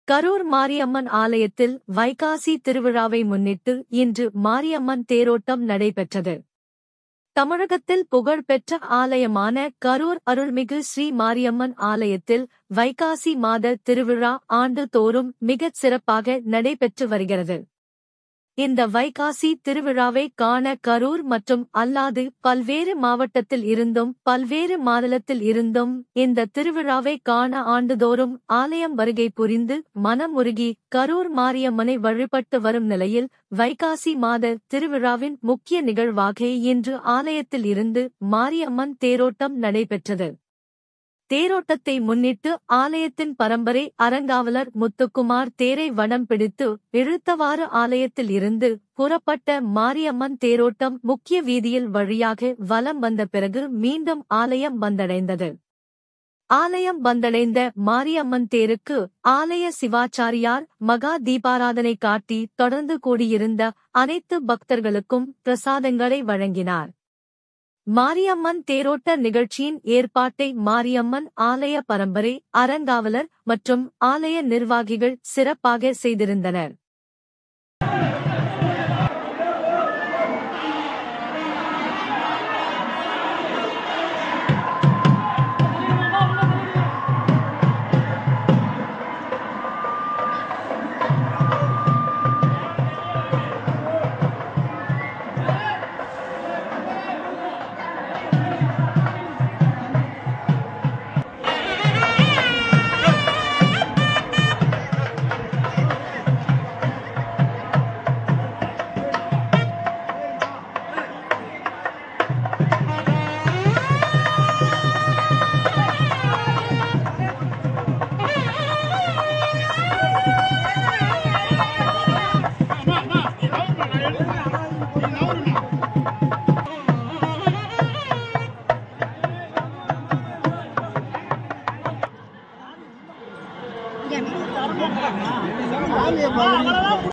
கரூர் மாரியம்மன் ஆலயத்தில் வைகாசி திருவிழாவை முன்னிட்டு இன்று மாரியம்மன் தேரோட்டம் நடைபெற்றது. தமிழகத்தில் புகழ்பெற்ற ஆலயமான கரூர் அருள்மிகு ஸ்ரீ மாரியம்மன் ஆலயத்தில் வைகாசி மாத திருவிழா ஆண்டு தோறும் மிகச் சிறப்பாக நடைபெற்று வருகிறது. இந்த வைகாசி திருவிழாவை காண கரூர் மற்றும் அல்லாது பல்வேறு மாவட்டத்தில் இருந்தும் பல்வேறு மாநிலத்தில் இருந்தும் இந்த திருவிழாவை காண ஆண்டுதோறும் ஆலயம் வருகை புரிந்து மனமுருகி கரூர் மாரியம்மனை வழிபட்டு வரும் நிலையில் வைகாசி மாத திருவிழாவின் முக்கிய நிகழ்வாக இன்று ஆலயத்தில் இருந்து மாரியம்மன் தேரோட்டம் நடைபெற்றது. தேரோட்டத்தை முன்னிட்டு ஆலயத்தின் பரம்பரை அறங்காவலர் முத்துக்குமார் தேரை வடம் பிடித்து இழுத்தவாறு ஆலயத்தில் இருந்து புறப்பட்ட மாரியம்மன் தேரோட்டம் முக்கிய வீதியில் வழியாக வலம் வந்த பிறகு மீண்டும் ஆலயம் வந்தடைந்தது. ஆலயம் வந்தடைந்த மாரியம்மன் தேருக்கு ஆலய சிவாச்சாரியார் மகா தீபாராதனை காட்டி தொடர்ந்து கூடியிருந்த அனைத்து பக்தர்களுக்கும் பிரசாதங்களை வழங்கினார். மாரியம்மன் தேரோட்ட நிகழ்ச்சியின் ஏற்பாட்டை மாரியம்மன் ஆலய பரம்பரை அறங்காவலர் மற்றும் ஆலய நிர்வாகிகள் சிறப்பாக செய்திருந்தனர். Yeah.